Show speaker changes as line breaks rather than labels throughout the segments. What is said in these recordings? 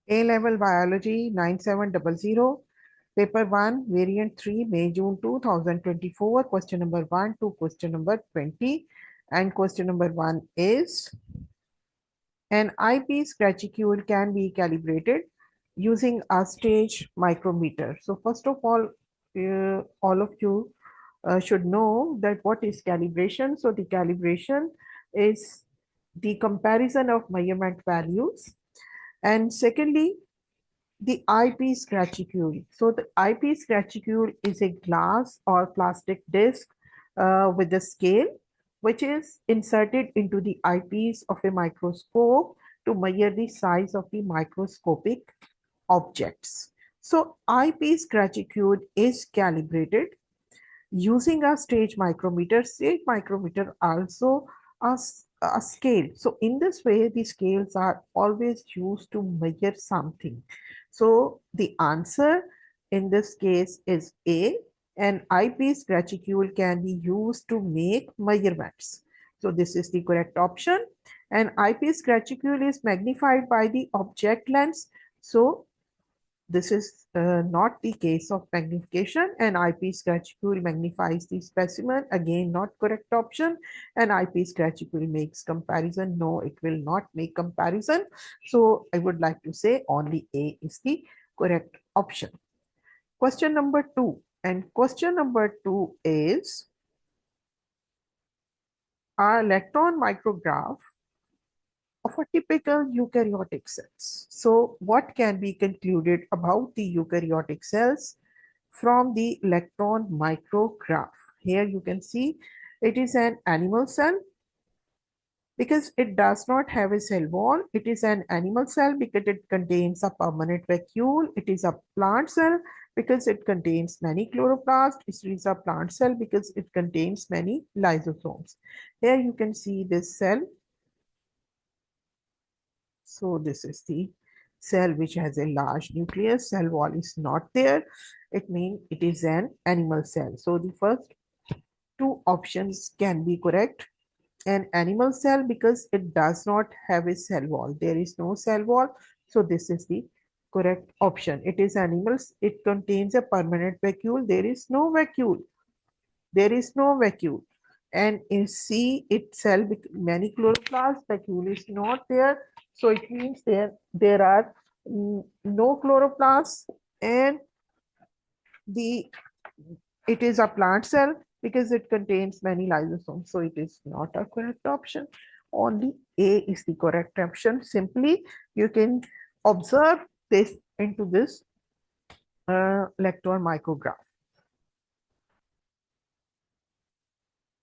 A-Level Biology 9700, Paper 1, Variant 3, May, June 2024, question number 1 to question number 20. And question number 1 is, an eyepiece reticule can be calibrated using a stage micrometer. So first of all of you should know that what is calibration. So the calibration is the comparison of measurement values. And secondly, the eyepiece reticule. So the eyepiece reticule is a glass or plastic disc with a scale which is inserted into the eyepiece of a microscope to measure the size of the microscopic objects. So eyepiece reticule is calibrated using a stage micrometer. Stage micrometer also a scale. So in this way, the scales are always used to measure something. So the answer in this case is A. An eyepiece reticule can be used to make measurements. So this is the correct option. An eyepiece reticule is magnified by the object lens. So this is not the case of magnification. An eyepiece reticule magnifies the specimen. Again, not correct option. An eyepiece reticule makes comparison. No, it will not make comparison. So I would like to say only A is the correct option. Question number 2. And question number 2 is, our electron micrograph of a typical eukaryotic cells. So what can be concluded about the eukaryotic cells from the electron micrograph? Here you can see it is an animal cell because it does not have a cell wall. It is an animal cell because it contains a permanent vacuole. It is a plant cell because it contains many chloroplasts. It is a plant cell because it contains many lysosomes. Here you can see this cell. So this is the cell which has a large nucleus. Cell wall is not there. It means it is an animal cell. So the first two options can be correct. An animal cell because it does not have a cell wall. There is no cell wall. So this is the correct option. It is animals. It contains a permanent vacuole. There is no vacuole. There is no vacuole. And in C itself, many chloroplasts, vacuole is not there. So it means there are no chloroplasts, and the it is a plant cell because it contains many lysosomes. So it is not a correct option. Only A is the correct option. Simply you can observe this into this electron micrograph.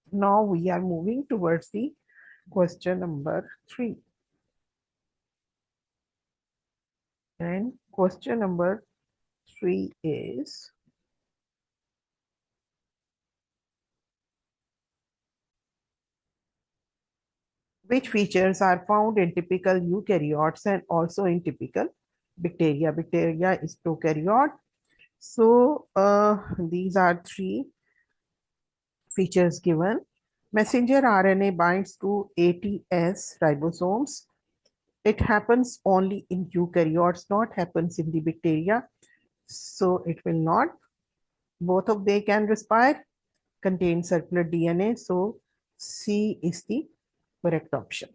Now we are moving towards the question number 3. And question number 3 is, which features are found in typical eukaryotes and also in typical bacteria? Bacteria is prokaryote. So these are 3 features given. Messenger RNA binds to ATS ribosomes. It happens only in eukaryotes, not happens in the bacteria. So it will not. Both of they can respire, contain circular DNA. So C is the correct option.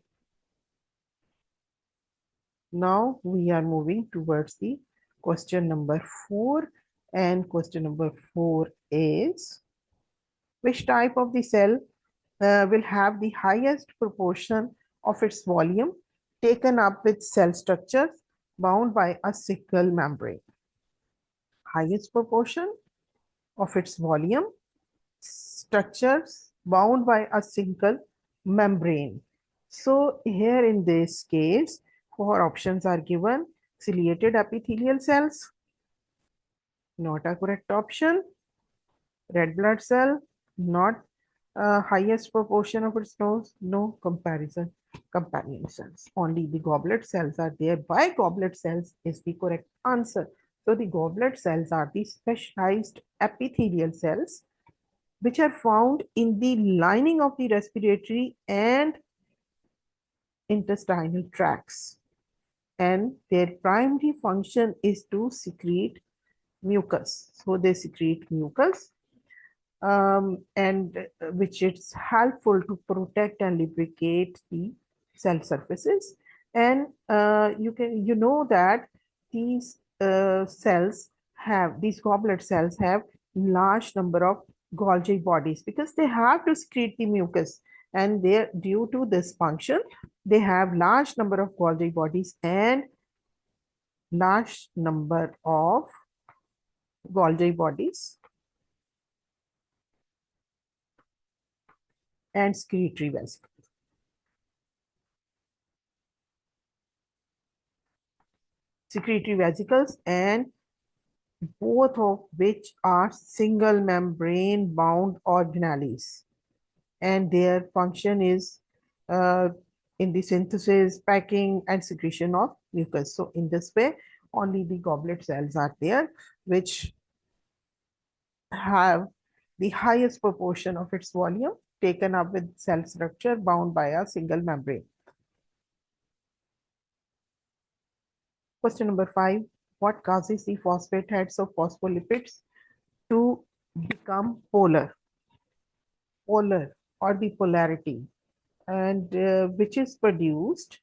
Now we are moving towards the question number 4. And question number 4 is, which type of the cell will have the highest proportion of its volume taken up with cell structures bound by a single membrane? Highest proportion of its volume, structures bound by a single membrane. So here in this case, 4 options are given. Ciliated epithelial cells, not a correct option. Red blood cell, not highest proportion of its nose, no comparison. Companion cells, only the goblet cells are there. Why goblet cells is the correct answer? So the goblet cells are the specialized epithelial cells which are found in the lining of the respiratory and intestinal tracts. and their primary function is to secrete mucus. So they secrete mucus, and which is helpful to protect and lubricate the cell surfaces. And you know that these these goblet cells have large number of Golgi bodies because they have to secrete the mucus, and they, due to this function, they have large number of Golgi bodies and large number of Golgi bodies and secretory vesicles. Secretory vesicles, and both of which are single membrane bound organelles, and their function is uh, in the synthesis, packing, and secretion of mucus. So in this way, only the goblet cells are there which have the highest proportion of its volume taken up with cell structure bound by a single membrane. Question number 5. What causes the phosphate heads of phospholipids to become polar or the polarity, and which is produced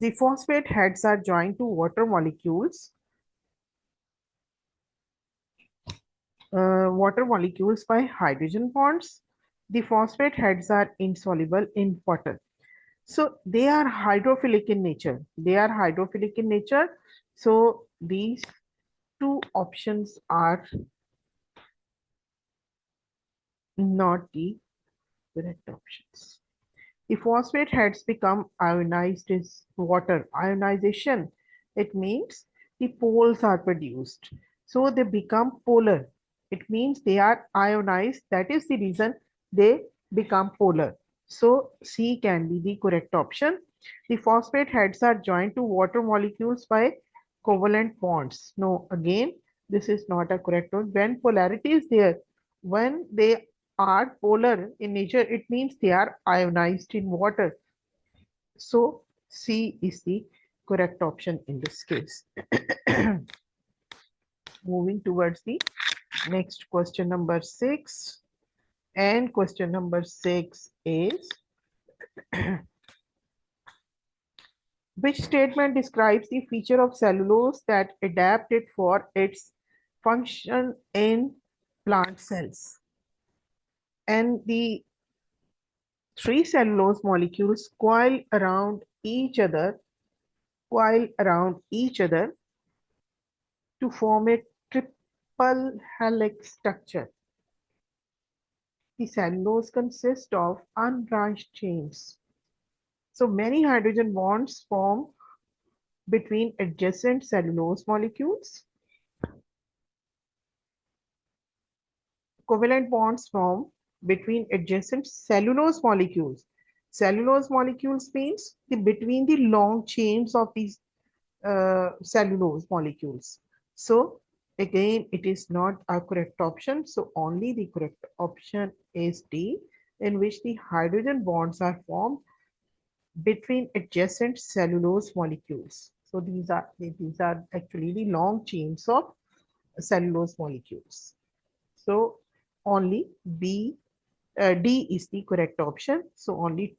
the phosphate heads are joined to water molecules by hydrogen bonds. The phosphate heads are insoluble in water. So they are hydrophilic in nature. So these two options are not the correct options. The phosphate heads become ionized as water. Ionization, it means the poles are produced. So they become polar. It means they are ionized. That is the reason they become polar. So C can be the correct option. The phosphate heads are joined to water molecules by covalent bonds. No, again, this is not a correct one. When polarity is there, when they are polar in nature, it means they are ionized in water. So C is the correct option in this case. Moving towards the next question number 6. And question number 6 is which statement describes the feature of cellulose that adapted for its function in plant cells? And the three cellulose molecules coil around each other to form a triple helix structure. The cellulose consists of unbranched chains. So many hydrogen bonds form between adjacent cellulose molecules. Covalent bonds form between adjacent cellulose molecules. Cellulose molecules means between the long chains of these cellulose molecules. So again, it is not a correct option. So only the correct option is D, in which the hydrogen bonds are formed between adjacent cellulose molecules. So these are actually the long chains of cellulose molecules. So only D is the correct option. So only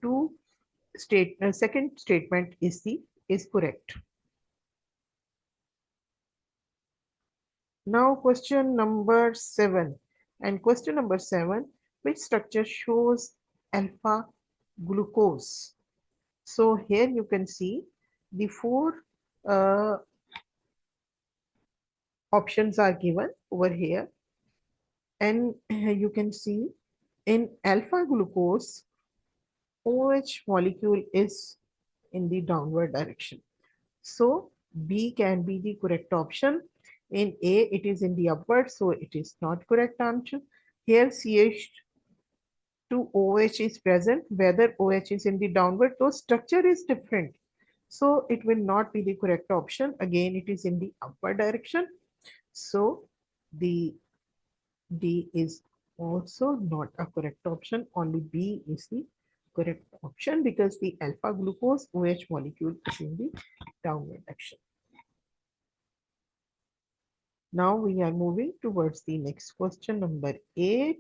second statement is correct. Now question number 7. And question number 7, which structure shows alpha glucose? So here you can see the four options are given over here. And you can see in alpha glucose, OH molecule is in the downward direction. So B can be the correct option. In A, it is in the upward, so it is not correct answer. Here CH2OH is present, whether OH is in the downward, so structure is different. So it will not be the correct option. Again, it is in the upward direction. So the D is Also not a correct option. Only B is the correct option because the alpha glucose OH molecule is in the downward action. Now we are moving towards the next question, number 8.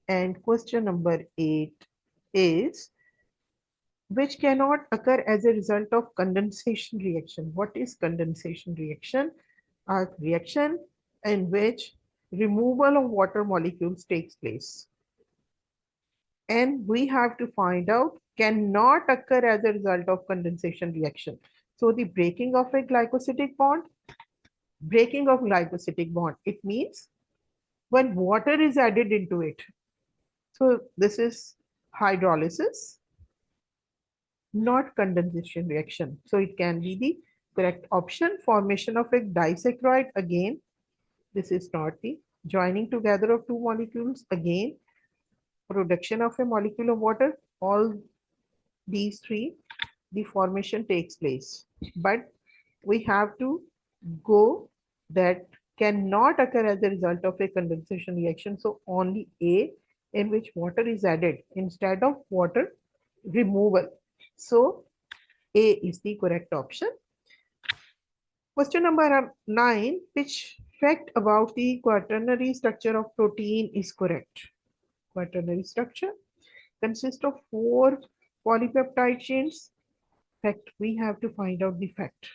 And question number 8 is, which cannot occur as a result of condensation reaction. What is condensation reaction? A reaction in which removal of water molecules takes place. And we have to find out cannot occur as a result of condensation reaction. So the breaking of glycosidic bond, it means when water is added into it. So this is hydrolysis, not condensation reaction. So it can be the correct option. Formation of a disaccharide, again, this is not the joining together of two molecules, again, production of a molecule of water, all these three, the formation takes place. But we have to go that cannot occur as a result of a condensation reaction. So only A, in which water is added instead of water removal. So A is the correct option. Question number 9, which fact about the quaternary structure of protein is correct? Quaternary structure consists of 4 polypeptide chains. Fact, we have to find out the fact.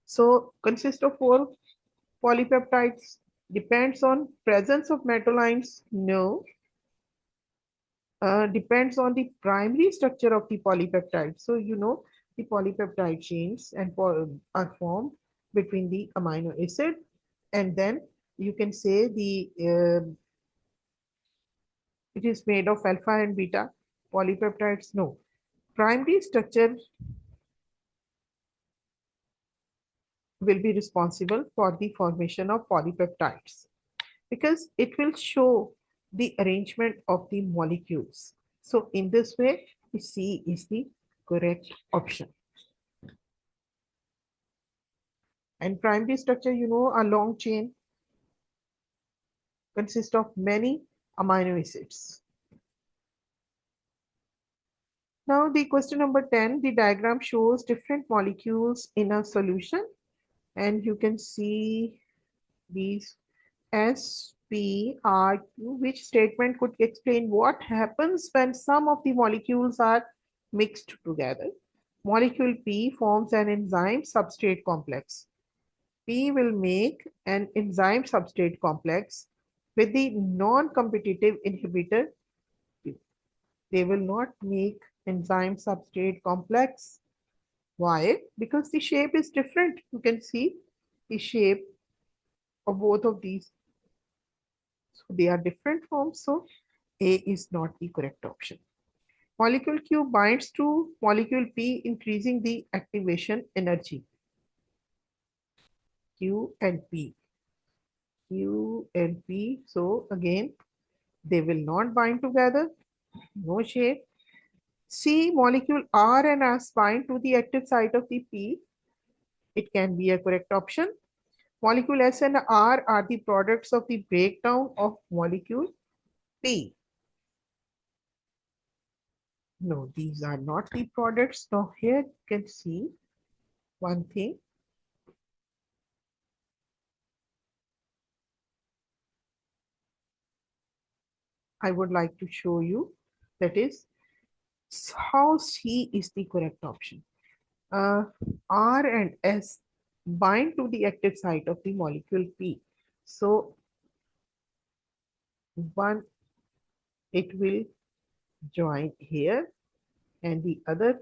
So consists of 4 polypeptides. Depends on presence of metal ions? No. Depends on the primary structure of the polypeptide. So you know the polypeptide chains and are formed between the amino acid, and then you can say the it is made of alpha and beta polypeptides. No, primary structure will be responsible for the formation of polypeptides because it will show the arrangement of the molecules. So in this way, C is the correct option. And primary structure, you know, a long chain consists of many amino acids. Now the question number 10, the diagram shows different molecules in a solution, and you can see these S, P, R, Q. Which statement could explain what happens when some of the molecules are mixed together? Molecule P forms an enzyme substrate complex. P will make an enzyme substrate complex with the non-competitive inhibitor Q. They will not make enzyme substrate complex. Why? Because the shape is different. You can see the shape of both of these. So they are different forms. So A is not the correct option. Molecule Q binds to molecule P, increasing the activation energy. Q and P. Q and P. So again, they will not bind together. No shape. C, molecule R and S bind to the active site of the P. It can be a correct option. Molecule S and R are the products of the breakdown of molecule P. No, these are not the products. Now here you can see one thing. I would like to show you, that is how C is the correct option. R and S bind to the active site of the molecule P. So one, it will join here, and the other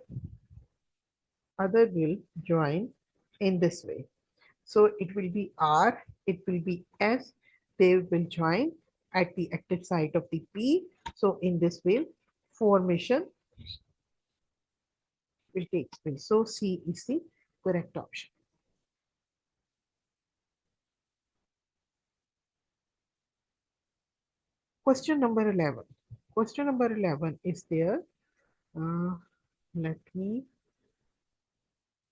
will join in this way. So it will be R, it will be S, they will join at the active site of the P. So in this way, formation will take place. So C is the correct option. Question number 11. Question number 11 is there. Let me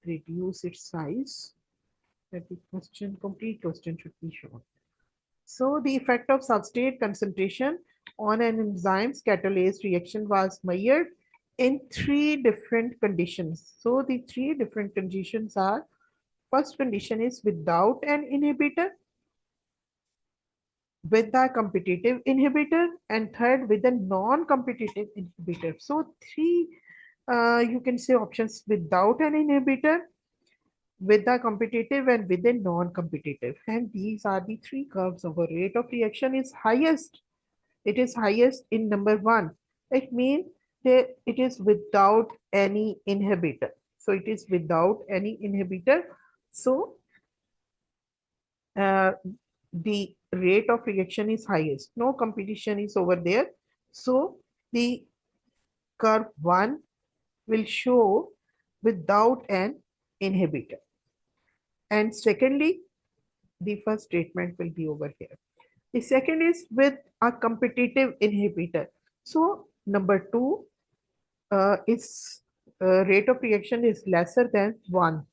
reduce its size. That the question, complete question should be shown. So the effect of substrate concentration on an enzyme's catalase reaction was measured in three different conditions. So the three different conditions are: first condition is without an inhibitor, with a competitive inhibitor, and third with a non-competitive inhibitor. So three, you can say options: without an inhibitor, with a competitive, and with a non-competitive. And these are the three curves of a rate of reaction is highest. It is highest in number one. It means that it is without any inhibitor. So it is without any inhibitor. So uh, the rate of reaction is highest. No competition is over there. So the curve 1 will show without an inhibitor. And secondly, the first statement will be over here. The second is with a competitive inhibitor. So number 2 is rate of reaction is lesser than 1.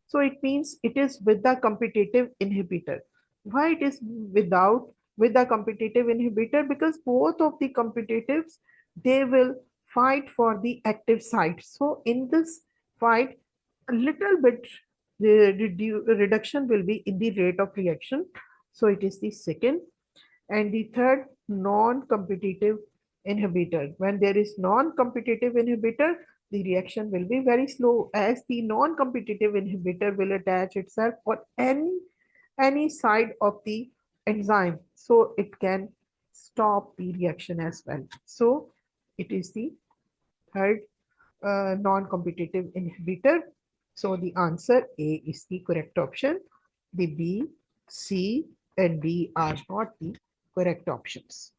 So it means it is with the competitive inhibitor. Why it is without with the competitive inhibitor? Because both of the competitives, they will fight for the active site. So in this fight, a little bit the reduction will be in the rate of reaction. So it is the second. And the third, non-competitive inhibitor. When there is non-competitive inhibitor, the reaction will be very slow, as the non-competitive inhibitor will attach itself on any side of the enzyme, so it can stop the reaction as well. So it is the third non-competitive inhibitor. So the answer A is the correct option. The B, C, and D are not the correct options.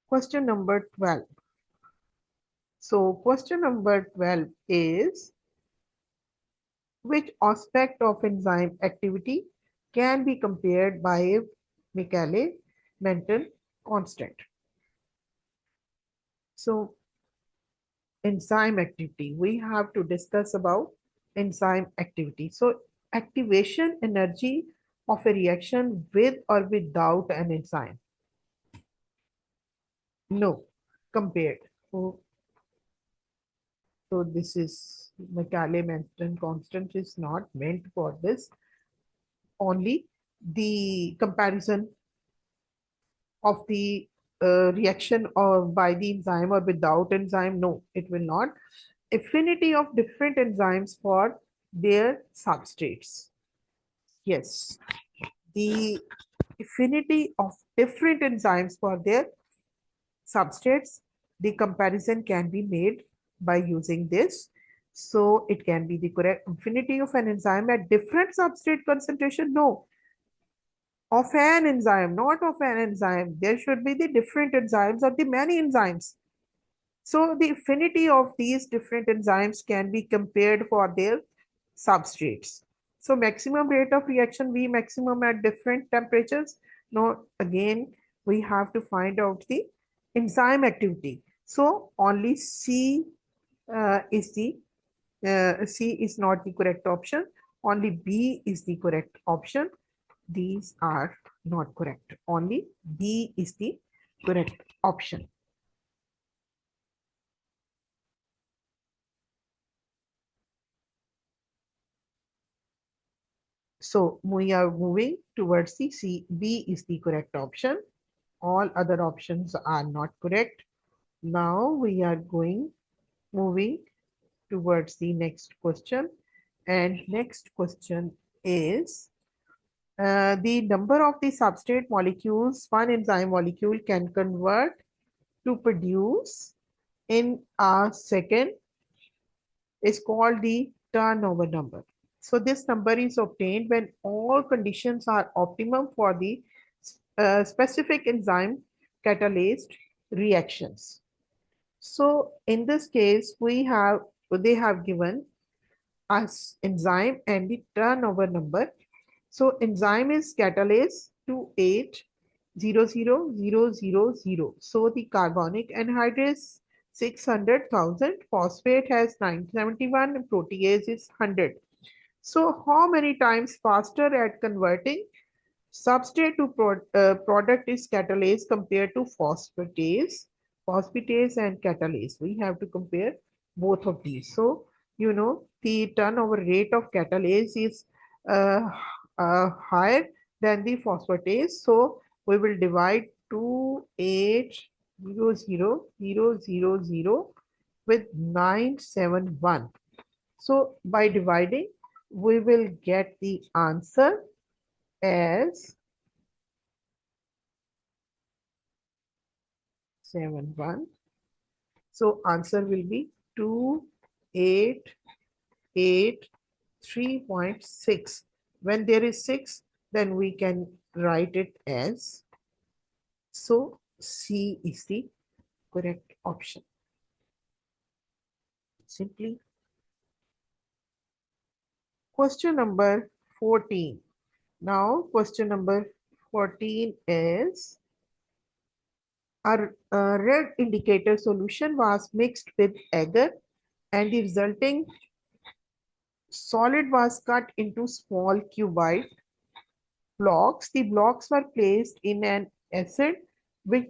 Question number 12. So question number 12 is, which aspect of enzyme activity can be compared by a Michaelis-Menten constant? So enzyme activity, we have to discuss about enzyme activity. So activation energy of a reaction with or without an enzyme. No, compared. So this is Michaelis-Menten constant is not meant for this. Only the comparison of the reaction or by the enzyme or without enzyme. No, it will not. Affinity of different enzymes for their substrates. Yes, the affinity of different enzymes for their substrates, the comparison can be made by using this. So it can be the correct affinity of an enzyme at different substrate concentration. No, of an enzyme, not of an enzyme. There should be the different enzymes or the many enzymes. So the affinity of these different enzymes can be compared for their substrates. So maximum rate of reaction, V maximum at different temperatures. Now again, we have to find out the enzyme activity. So only C C is not the correct option. Only B is the correct option. These are not correct. Only B is the correct option. So we are moving towards the C. B is the correct option. All other options are not correct. Now we are moving towards the next question. And next question is, the number of the substrate molecules one enzyme molecule can convert to produce in a second is called the turnover number. So this number is obtained when all conditions are optimum for the specific enzyme catalyzed reactions. So in this case, they have given us enzyme and the turnover number. So enzyme is catalase 280000. So the carbonic anhydrase 600,000, phosphate has 971, and protease is 100. So how many times faster at converting substrate to product is catalase compared to phosphatase? Phosphatase and catalase. We have to compare both of these. So, the turnover rate of catalase is uh, higher than the phosphatase. So, we will divide 2800,000 with 971. So, by dividing, we will get the answer as 71. So answer will be 2883.6. When there is 6, then we can write it as, so C is the correct option. Simply. Question number 14. Now question number 14 is, a red indicator solution was mixed with agar and the resulting solid was cut into small cuboid blocks. The blocks were placed in an acid which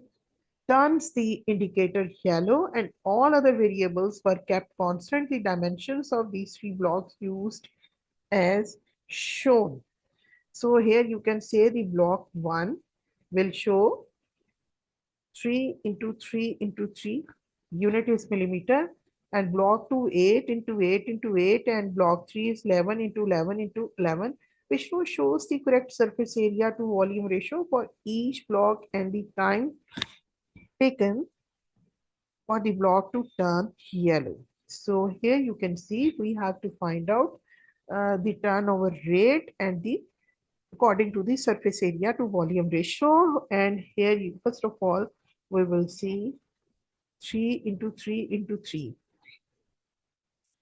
turns the indicator yellow, and all other variables were kept constant. The dimensions of these three blocks used as shown. So here you can say the block 1 will show 3 into 3 into 3, unit is millimeter, and block 2 8 into 8 into 8, and block 3 is 11 into 11 into 11, which now shows the correct surface area to volume ratio for each block and the time taken for the block to turn yellow. So here you can see we have to find out the turnover rate and the according to the surface area to volume ratio. And here you, first of all, we will see 3 into 3 into 3.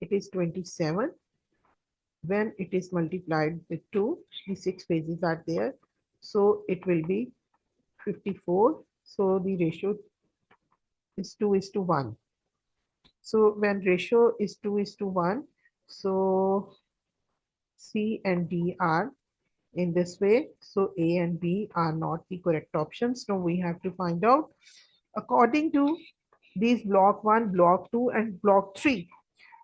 It is 27. When it is multiplied with 2, the 6 phases are there. So it will be 54. So the ratio is 2 is to 1. So when ratio is 2 is to 1, so C and D are in this way. So A and B are not the correct options. Now we have to find out according to these block 1, block 2 and block 3.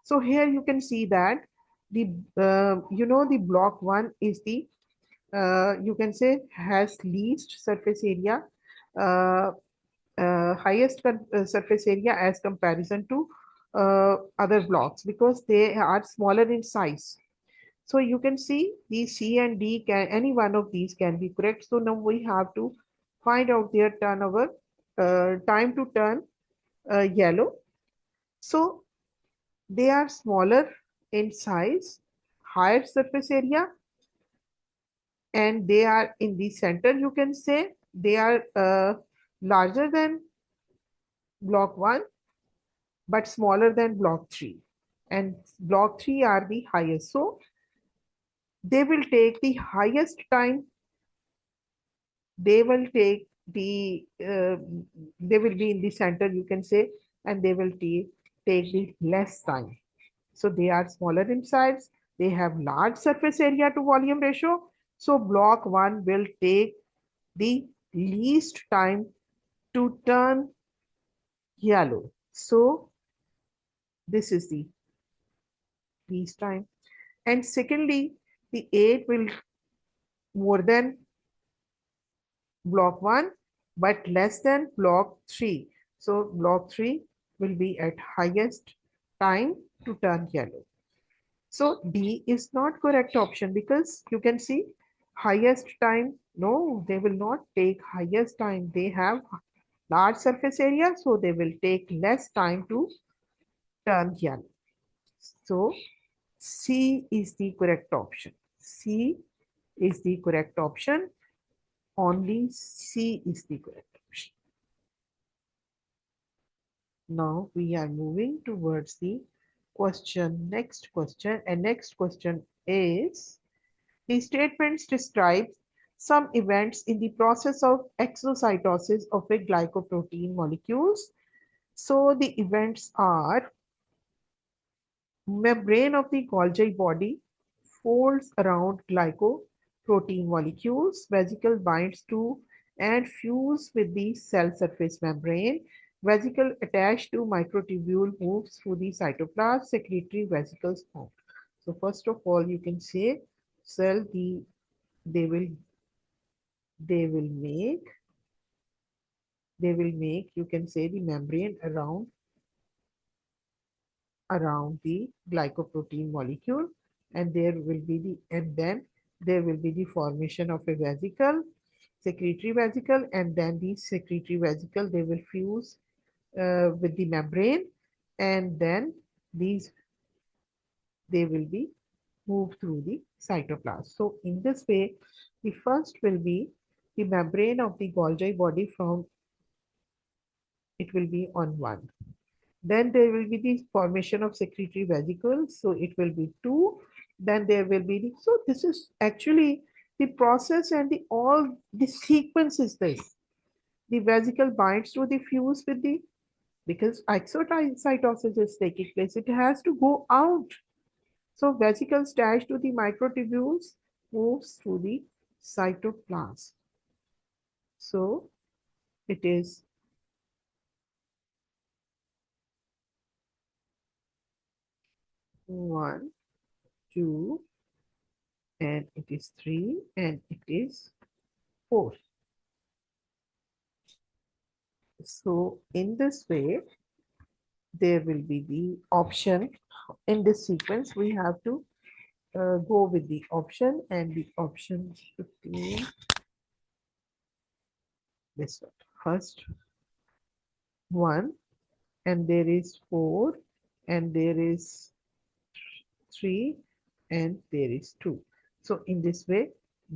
So here you can see that the the block 1 is the you can say has least surface area, uh, highest surface area as comparison to other blocks because they are smaller in size. So you can see these C and D can, any one of these can be correct. So now we have to find out their turnover time to turn yellow. So they are smaller in size, higher surface area, and they are in the center. You can say they are larger than block 1 but smaller than block 3, and block 3 are the highest. So they will take the highest time, they will take the they will be in the center, you can say, and they will take the less time. So they are smaller in size, they have large surface area to volume ratio. So block 1 will take the least time to turn yellow. So this is the least time. And secondly, the 8 will more than block 1 but less than block 3. So block 3 will be at highest time to turn yellow. So D is not correct option because you can see highest time. No, they will not take highest time. They have large surface area, so they will take less time to turn yellow. So C is the correct option. C is the correct option. Only C is the correct option. Now we are moving towards the next question, and next question is, the statements describe some events in the process of exocytosis of a glycoprotein molecules. So the events are membrane of the Golgi body folds around glycoprotein molecules. Vesicle binds to and fuse with the cell surface membrane. Vesicle attached to microtubule moves through the cytoplasm. Secretory vesicles formed. So first of all, you can say cell they will they will make you can say the membrane around the glycoprotein molecule, and then there will be the formation of a vesicle, secretory vesicle, and then the secretory vesicle they will fuse with the membrane, and then these they will be moved through the cytoplasm. So in this way, the first will be the membrane of the Golgi body, from it will be on one. Then there will be the formation of secretory vesicles. So it will be two. Then there will be so this is actually the process, and the all the sequence is this. The vesicle binds to the fuse with the, because exocytosis is taking place, it has to go out. So vesicles attached to the microtubules moves through the cytoplasm. So it is 1, 2, and it is 3, and it is 4. So in this way, there will be the option. In this sequence, we have to go with the option, and the option 15, this one. First 1, and there is 4, and there is 3, and there is 2. So in this way,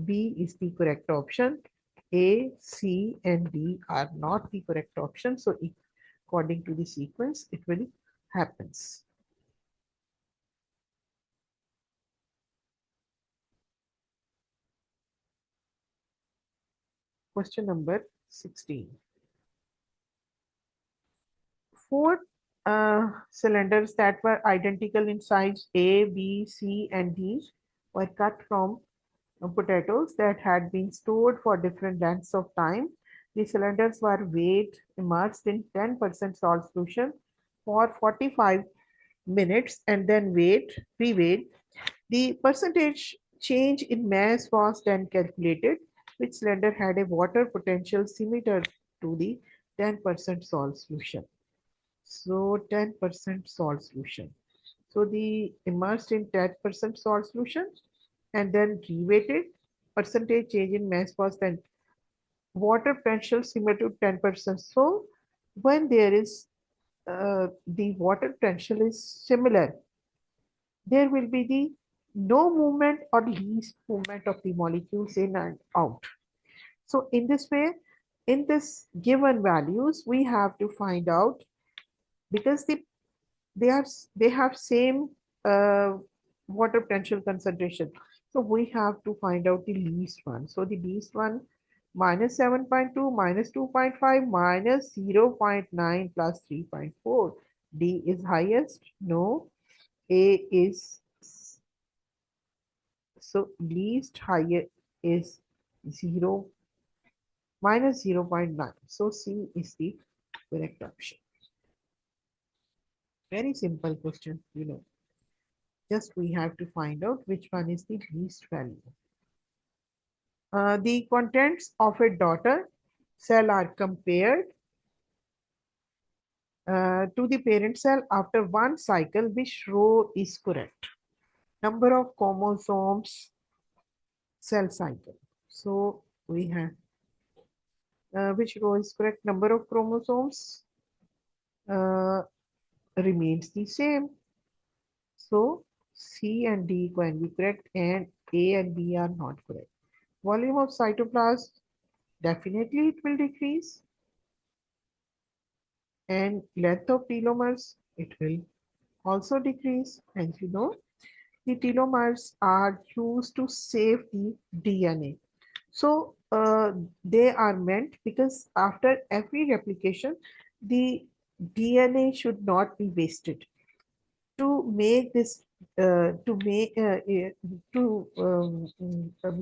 B is the correct option. A, C, and D are not the correct option. So according to the sequence, it will happens. Question number 16. 4 cylinders that were identical in size A, B, C, and D were cut from potatoes that had been stored for different lengths of time. The cylinders were weighed, immersed in 10% salt solution for 45 minutes, and then reweighed. The percentage change in mass was then calculated, which cylinder had a water potential similar to the 10% salt solution. So 10% salt solution. So the immersed in 10% salt solution and then reweighted, percentage change in mass was then water potential similar to 10%. So when there is the water potential is similar, there will be the no movement or least movement of the molecules in and out. So in this way, in this given values, we have to find out, because they are they have same uh, water potential concentration. So we have to find out the least one. So the least one, minus 7.2 minus 2.5 minus 0.9 plus 3.4. D is highest? No. A is, so least higher is 0 minus 0.9. So C is the correct option. Very simple question, you know. Just we have to find out which one is the least value. The contents of a daughter cell are compared to the parent cell after one cycle. Which row is correct? Number of chromosomes, cell cycle. So we have which row is correct? Number of chromosomes uh, remains the same. So C and D can be correct, and A and B are not correct. Volume of cytoplasm, definitely it will decrease. And length of telomeres, it will also decrease. And you know, the telomeres are used to save the DNA. So they are meant because after every replication, the DNA should not be wasted. To make this to make to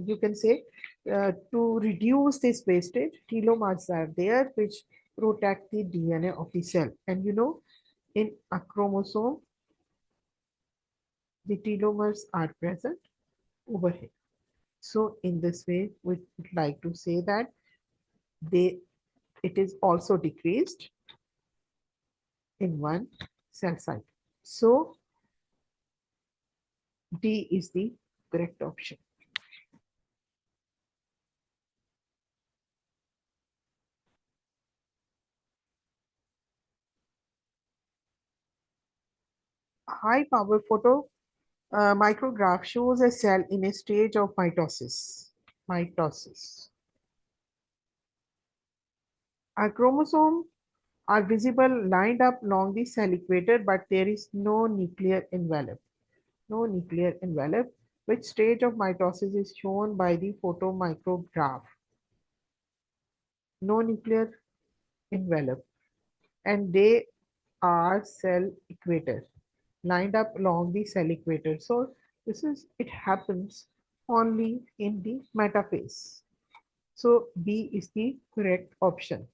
you can say to reduce this wastage, telomeres are there which protect the DNA of the cell. And in a chromosome, the telomeres are present over here. So in this way, we would like to say that they it is also decreased in one cell cycle. So D is the correct option. High power photo micrograph shows a cell in a stage of mitosis. Mitosis. Our chromosomes are visible lined up along the cell equator, but there is no nuclear envelope. No nuclear envelope. Which stage of mitosis is shown by the photomicrograph? No nuclear envelope. And they are cell equator, lined up along the cell equator. So it happens only in the metaphase. So B is the correct option.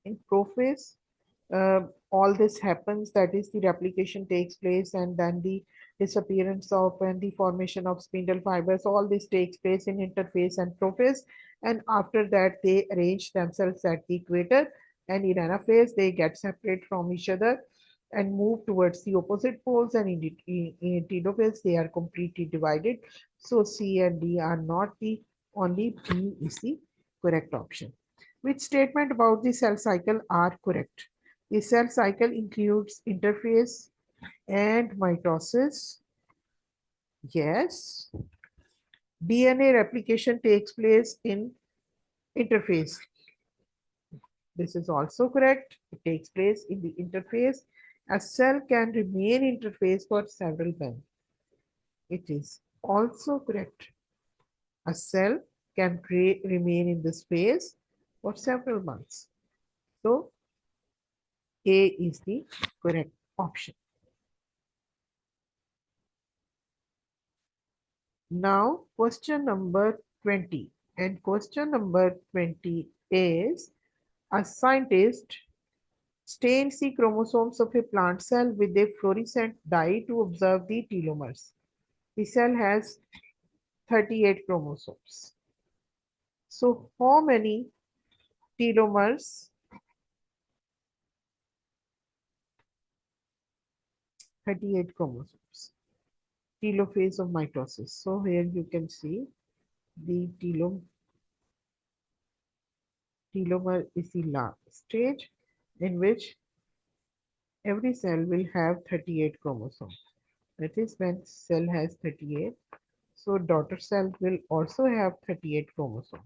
In prophase, all this happens, that is the replication takes place and then the disappearance of and the formation of spindle fibers, all this takes place in interphase and prophase, and after that they arrange themselves at the equator, and in anaphase they get separate from each other and move towards the opposite poles, and in telophase they are completely divided. So C and D are not the only, B is the correct option. Which statement about the cell cycle are correct? The cell cycle includes interphase and mitosis. Yes. DNA replication takes place in interphase. This is also correct. It takes place in the interphase. A cell can remain interphase for several months. It is also correct. A cell can remain in this phase for several months. So A is the correct option. Now, question number 20. And question number 20 is, a scientist stains the chromosomes of a plant cell with a fluorescent dye to observe the telomeres. The cell has 38 chromosomes. So, how many telomeres? 38 chromosomes. Telophase of mitosis. So, here you can see the telomere is the last stage in which every cell will have 38 chromosomes. That is, when cell has 38, so daughter cell will also have 38 chromosomes.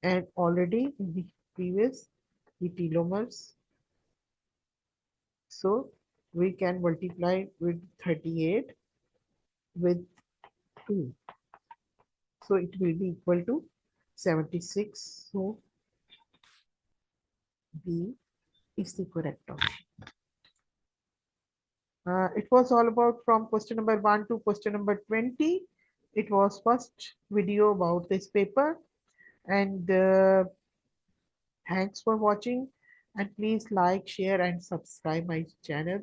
And already in the previous, the telomeres, so we can multiply with 38 with 2. So it will be equal to 76. So B is the correct option. It was all about from question number 1 to question number 20. It was first video about this paper, and thanks for watching, and please like, share and subscribe my channel.